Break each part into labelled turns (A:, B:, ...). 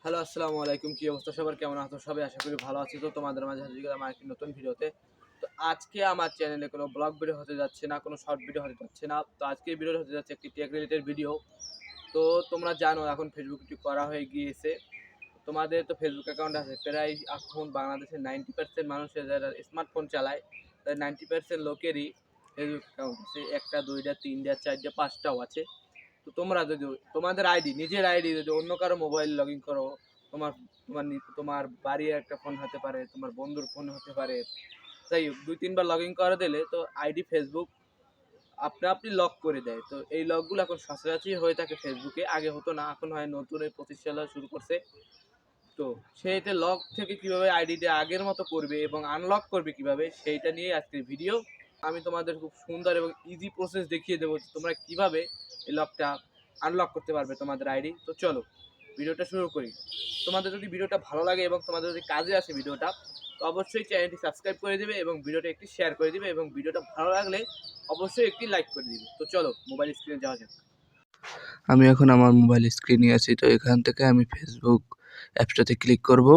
A: Hello, আসসালামু আলাইকুম। কি অবস্থা সবার? কেমন আছো সবাই? আশা করি ভালো আছি। তো তোমাদের মাঝে হাজির হলাম আমার একটি নতুন ভিডিওতে। তো আজকে আমার চ্যানেলে কোনো ব্লগ ভিডিও হতে যাচ্ছে না, কোনো শর্ট ভিডিও হতে যাচ্ছে না। তো আজকের ভিডিওটা হতে যাচ্ছে একটি টেক রিলেটেড ভিডিও। তো তোমরা জানো এখন ফেসবুক একটু করা হয়ে গিয়েছে। তোমাদের তো ফেসবুক অ্যাকাউন্ট আছে। প্রায় এখন বাংলাদেশের 90% মানুষের যারা স্মার্টফোন চালায়, তাদের 90% লোকেরই ফেসবুক অ্যাকাউন্ট আছে। ১টা, ২টা, ৩টা, ৪টা, ৫টাও আছে। তো তোমরা যদি তোমাদের আইডি, নিজের আইডি যদি অন্য কারো মোবাইল লগ ইন করো, তোমার তোমার তোমার বাড়ির একটা ফোন হতে পারে, তোমার বন্ধুর ফোন হতে পারে, যাই হোক ২-৩ বার লগ ইন করে দিলে তো আইডি ফেসবুক আপনি লক করে দেয়। তো এই লকগুলো এখন সচরাচরই হয়ে থাকে ফেসবুকে, আগে হতো না, এখন হয় নতুন এই 25 সালে শুরু করছে। তো সেইটা লক থেকে কিভাবে আইডিটা আগের মতো করবে এবং আনলক করবে কিভাবে, সেইটা নিয়ে আজকের ভিডিও। আমি তোমাদের খুব সুন্দর এবং ইজি প্রসেস দেখিয়ে দেবো যে তোমরা কিভাবে এই লকটা আনলক করতে পারবে তোমাদের আইডি। তো চলো ভিডিওটা শুরু করি। তোমাদের যদি ভিডিওটা ভালো লাগে এবং তোমাদের যদি কাজে আসে ভিডিওটা, তো অবশ্যই চ্যানেলটি সাবস্ক্রাইব করে দেবে এবং ভিডিওটা একটি শেয়ার করে দিবে এবং ভিডিওটা ভালো লাগলে অবশ্যই একটি লাইক করে দিবে। তো চলো মোবাইল স্ক্রিনে যাওয়া যাক।
B: আমি এখন আমার মোবাইল স্ক্রিনে আছি। তো এখান থেকে আমি ফেসবুক অ্যাপসটাতে ক্লিক করব।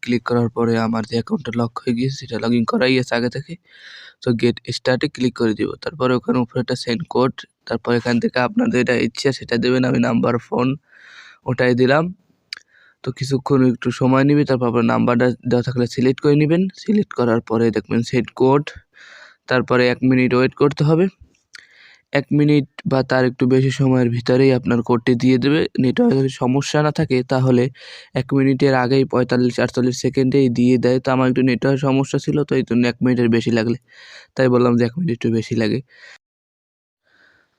B: ক্লিক করার পরে আমার যে অ্যাকাউন্টটা লক হয়ে গিয়েছে সেটা লগ ইন করাই আছে আগে থেকে। তো গেট স্টার্টে ক্লিক করে দিব। তারপরে ওখানে উপরে একটা সেন্ড কোড, তারপর এখান থেকে আপনাদের যেটা ইচ্ছা সেটা দেবেন। আমি নাম্বার ফোন ওটাই দিলাম। তো কিছুক্ষণ একটু সময় নিবে, তারপর আপনার নাম্বারটা দেওয়া থাকলে সিলেক্ট করে নেবেন। সিলেক্ট করার পরে দেখবেন সেন্ড কোড, তারপরে 1 মিনিট ওয়েট করতে হবে। 1 মিনিট বা তার একটু বেশি সময়ের ভিতরেই আপনার কোডটি দিয়ে দেবে। নেটওয়ার্কের যদি সমস্যা না থাকে তাহলে 1 মিনিটের আগেই 45-48 সেকেন্ডেই দিয়ে দেয়। তো আমার একটু নেটওয়ার্ক সমস্যা ছিল, তো এই জন্য 1 মিনিটের বেশি লাগলে তাই বললাম যে 1 মিনিট একটু বেশি লাগে।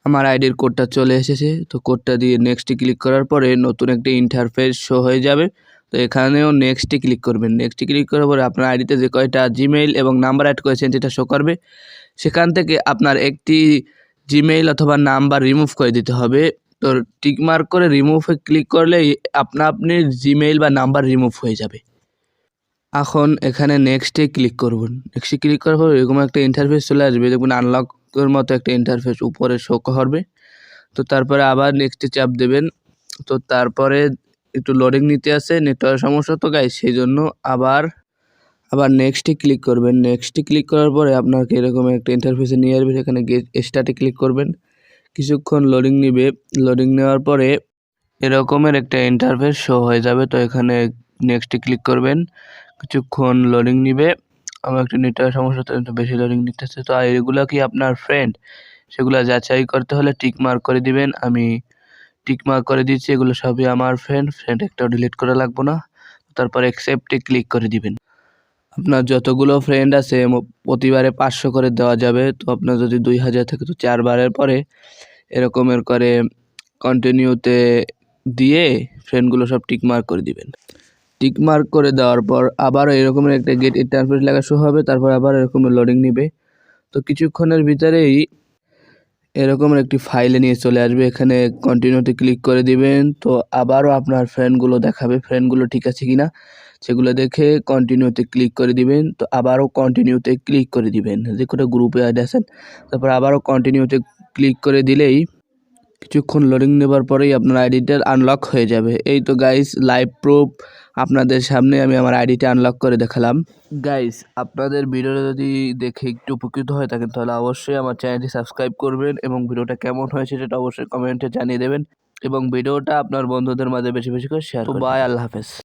B: আমার আইডির কোডটা চলে এসেছে। তো কোডটা দিয়ে নেক্সটে ক্লিক করার পরে নতুন একটি ইন্টারফেস শো হয়ে যাবে। তো এখানেও নেক্সটে ক্লিক করবেন। নেক্সটে ক্লিক করার পরে আপনার আইডিতে যে কয়টা জিমেইল এবং নাম্বার অ্যাড করেছেন সেটা শো করবে। সেখান থেকে আপনার একটি জিমেইল অথবা নাম্বার রিমুভ করে দিতে হবে। তো টিক মার্ক করে রিমুভে ক্লিক করলেই আপনি জিমেইল বা নাম্বার রিমুভ হয়ে যাবে। এখন এখানে নেক্সটে ক্লিক করবেন। নেক্সটে ক্লিক করার পর এরকম একটা ইন্টারফেস চলে আসবে, দেখবেন আনলকের মতো একটা ইন্টারফেস উপরে শো করবে। তো তারপরে আবার নেক্সটে চাপ দেবেন। তো তারপরে একটু লোডিং নিতে আসে, নেটওয়ার্ক সমস্যা তো গাইস, সেই জন্য আবার নেক্সটে ক্লিক করবেন। নেক্সটে ক্লিক করার পরে আপনাকে এরকম একটা ইন্টারফেসে নিয়ে আসবে, সেখানে গেট স্টার্টে ক্লিক করবেন। কিছুক্ষণ লোডিং নিবে। লোডিং নেওয়ার পরে এরকমের একটা ইন্টারফেস শো হয়ে যাবে। তো এখানে নেক্সটে ক্লিক করবেন। কিছুক্ষণ লোডিং নিবে। আমার একটু নেটওয়ার্ক সমস্যা, তো একটু বেশি লোডিং নিতেছে। তো এগুলো কি আপনার ফ্রেন্ড, সেগুলো যাচাই করতে হলে টিক মার্ক করে দিবেন। আমি টিক মার্ক করে দিচ্ছি, এগুলো সবই আমার ফ্রেন্ড একটাও ডিলিট করা লাগবে না। তারপর অ্যাকসেপ্টে ক্লিক করে দিবেন। আপনার যতগুলো ফ্রেন্ড আছে প্রতিবারে 500 করে দেওয়া যাবে। তো আপনার যদি 2000 থাকে তো 4 বারের পরে এরকমের করে কন্টিনিউতে দিয়ে ফ্রেন্ডগুলো সব টিক মার্ক করে দিবেন। টিক মার্ক করে দেওয়ার পর আবারও এরকমের একটা গেট ইন্টারফেস লেখা শো হবে। তারপর আবার এরকমের লোডিং নিবে। তো কিছুক্ষণের ভিতরেই এরকমের একটি ফাইলে নিয়ে চলে আসবে। এখানে কন্টিনিউতে ক্লিক করে দিবেন। তো আবারও আপনার ফ্রেন্ডগুলো দেখাবে, ফ্রেন্ডগুলো ঠিক আছে কিনা সেগুলো দেখে কন্টিনিউতে ক্লিক করে দিবেন। তো আবারও কন্টিনিউতে ক্লিক করে দিবেন, যে কোনো গ্রুপে অ্যাড আছেন। তারপর আবারও কন্টিনিউতে ক্লিক করে দিলেই কিছুক্ষণ লোডিং নেবার পরেই আপনার আইডিটা আনলক হয়ে যাবে। এই তো গাইস, লাইভ প্রুফ আপনাদের সামনে আমি আমার আইডিটা আনলক করে দেখালাম। গাইস, আপনাদের ভিডিওটা যদি দেখে একটু উপকৃত হয়ে থাকেন তাহলে অবশ্যই আমার চ্যানেলটি সাবস্ক্রাইব করবেন এবং ভিডিওটা কেমন হয়েছে সেটা অবশ্যই কমেন্টে জানিয়ে দেবেন এবং ভিডিওটা আপনার বন্ধুদের মাঝে বেশি বেশি করে শেয়ার করবেন। বাই, আল্লাহ হাফেজ।